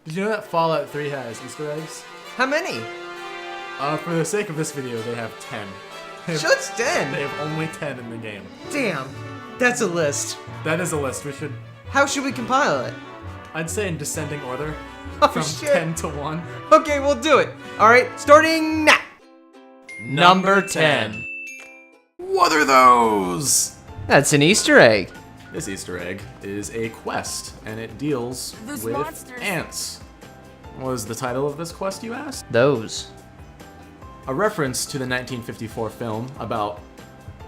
Did you know that Fallout 3 has Easter eggs? How many? For the sake of this video, they have 10. Just 10? They have only 10 in the game. Damn, that's a list. That is a list. We should... How should we compile it? I'd say in descending order. Oh, from shit. 10 to 1. Okay, we'll do it. Alright, starting now. Number 10. What are those? That's an Easter egg. This Easter egg is a quest, and it deals with monsters. ants. What was the title of this quest, you asked? Those. A reference to the 1954 film about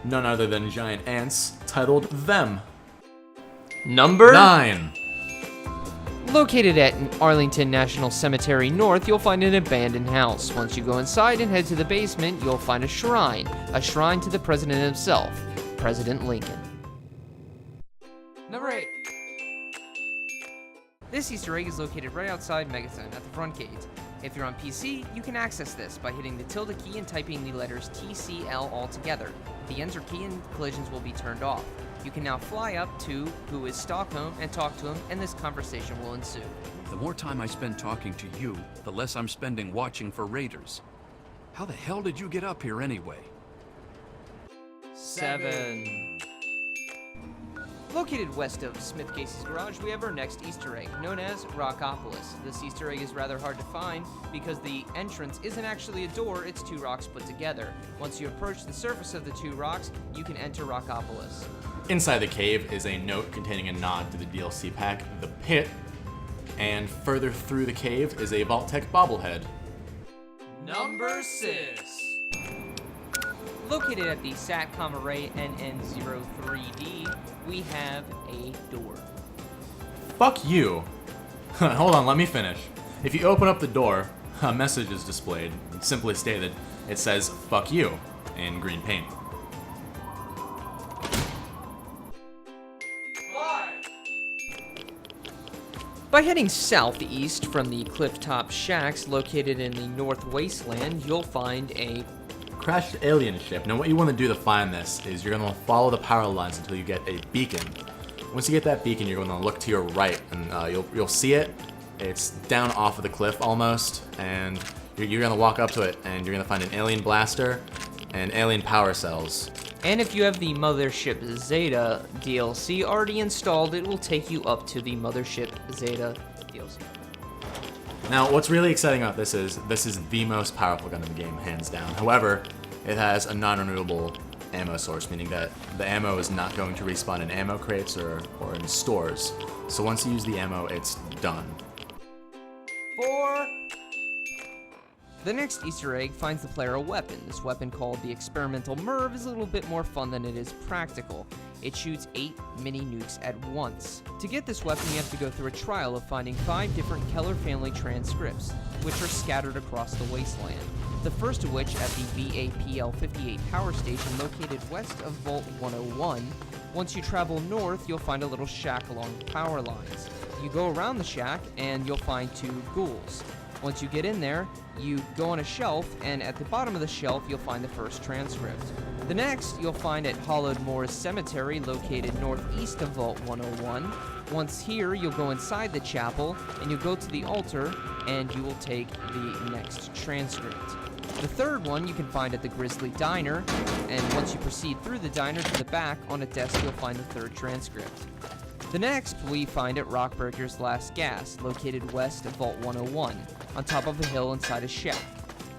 none other than giant ants titled Them. Number 9. Located at Arlington National Cemetery North, you'll find an abandoned house. Once you go inside and head to the basement, you'll find a shrine to the president himself, President Lincoln. Number 8. This Easter egg is located right outside Meagaton at the front gate. If you're on PC, you can access this by hitting the tilde key and typing the letters TCL all together. The enter key and collisions will be turned off. You can now fly up to who is Stockholm and talk to him, and this conversation will ensue. The more time I spend talking to you, the less I'm spending watching for raiders. How the hell did you get up here anyway? 7. Located west of Smith Casey's garage, we have our next Easter egg, known as Rockopolis. This Easter egg is rather hard to find because the entrance isn't actually a door, it's 2 rocks put together. Once you approach the surface of the 2 rocks, you can enter Rockopolis. Inside the cave is a note containing a nod to the DLC pack, The Pit, and further through the cave is a Vault-Tec bobblehead. Number 6. Located at the SATCOM array NN03D, we have a door. Fuck you. Hold on, let me finish. If you open up the door, a message is displayed. Simply stated, it says, fuck you, in green paint. 5. By heading southeast from the clifftop shacks located in the North Wasteland, you'll find a Crashed alien ship. Now what you want to do to find this is you're going to follow the power lines until you get a beacon. Once you get that beacon, you're going to look to your right, and you'll see it. It's down off of the cliff almost, and you're going to walk up to it, and you're going to find an alien blaster and alien power cells. And if you have the Mothership Zeta DLC already installed, it will take you up to the Mothership Zeta DLC. Now, what's really exciting about this is the most powerful gun in the game, hands down. However, it has a non-renewable ammo source, meaning that the ammo is not going to respawn in ammo crates or in stores. So once you use the ammo, it's done. 4. The next Easter egg finds the player a weapon. This weapon, called the Experimental Mirv, is a little bit more fun than it is practical. It shoots 8 mini nukes at once. To get this weapon, you have to go through a trial of finding 5 different Keller family transcripts, which are scattered across the wasteland. The first of which at the VAPL-58 power station located west of Vault 101. Once you travel north, you'll find a little shack along the power lines. You go around the shack, and you'll find 2 ghouls. Once you get in there, you go on a shelf, and at the bottom of the shelf, you'll find the first transcript. The next, you'll find at Hollowed Moors Cemetery, located northeast of Vault 101. Once here, you'll go inside the chapel, and you'll go to the altar, and you will take the next transcript. The third one you can find at the Grizzly Diner, and once you proceed through the diner to the back, on a desk, you'll find the 3rd transcript. The next we find at Rockbreaker's Last Gas, located west of Vault 101, on top of a hill inside a shack.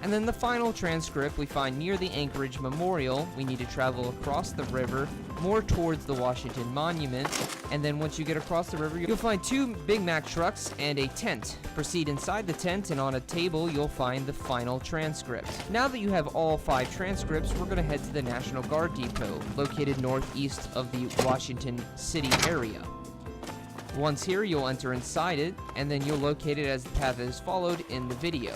And then the final transcript we find near the Anchorage Memorial. We need to travel across the river, more towards the Washington Monument, and then once you get across the river, you'll find 2 Big Mac trucks and a tent. Proceed inside the tent, and on a table, you'll find the final transcript. Now that you have all 5 transcripts, we're going to head to the National Guard Depot, located northeast of the Washington City area. Once here, you'll enter inside it, and then you'll locate it as the path is followed in the video.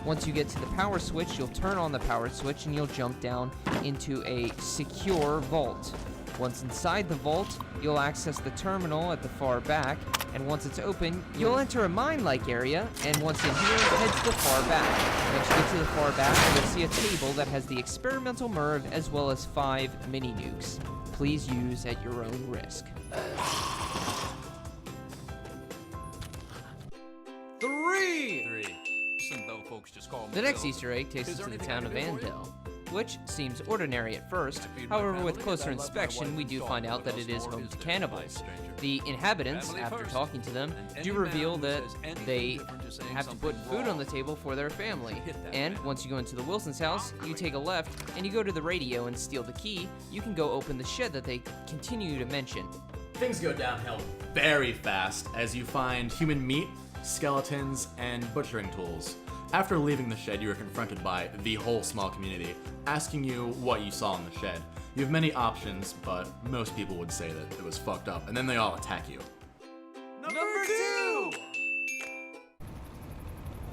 Once you get to the power switch, you'll turn on the power switch, and you'll jump down into a secure vault. Once inside the vault, you'll access the terminal at the far back, and once it's open, you'll enter a mine-like area, and once in here, head to the far back. Once you get to the far back, you'll see a table that has the Experimental Mirv as well as 5 mini nukes. Please use at your own risk. 3. folks just call me The next Bill. Easter egg takes Is us there to the anything I town of can do for you? Andel, which seems ordinary at first. feed my However, with family, closer and I love my inspection, wife we and do dog, find out but that it those is more home is to dead, cannibals. nice stranger. The inhabitants, Family after first. talking to them, And do any reveal man who that says anything they different is saying have to put something food on wrong. the table for their family. Hit that And man. once you go into the Wilson's house, you take a left and you go to the radio and steal the key. You can go open the shed that they continue to mention. Things go downhill very fast as you find human meat, skeletons, and butchering tools. After leaving the shed, you are confronted by the whole small community, asking you what you saw in the shed. You have many options, but most people would say that it was fucked up, and then they all attack you. Number 2!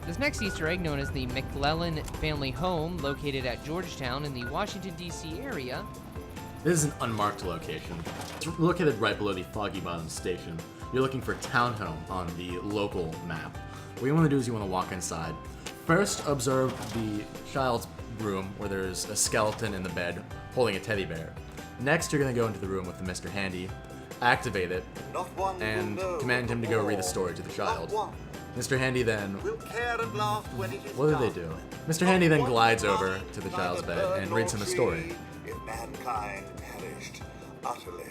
This next Easter egg, known as the McClellan family home, located at Georgetown in the Washington, D.C. area. This is an unmarked location. It's located right below the Foggy Bottom station. You're looking for townhome on the local map. What you want to do is you want to walk inside. First, observe the child's room where there's a skeleton in the bed holding a teddy bear. Next, you're going to go into the room with the Mr. Handy, activate it, and command him to go read the story to the child. Mr. Handy then... Will care at last when it is What do done. they do? Mr. Handy then glides over to the child's Neither bed bird and nor reads him a story. tree, If mankind perished utterly.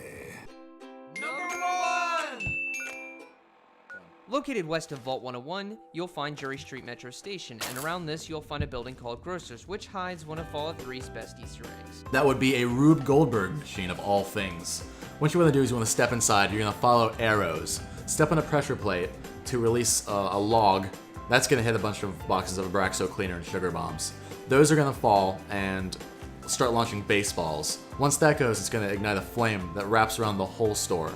Located west of Vault 101, you'll find Jury Street Metro Station, and around this you'll find a building called Grocer's, which hides one of Fallout 3's best Easter eggs. That would be a Rube Goldberg machine of all things. What you want to do is you want to step inside, you're going to follow arrows. Step on a pressure plate to release a log. That's going to hit a bunch of boxes of Abraxo Cleaner and sugar bombs. Those are going to fall and start launching baseballs. Once that goes, it's going to ignite a flame that wraps around the whole store.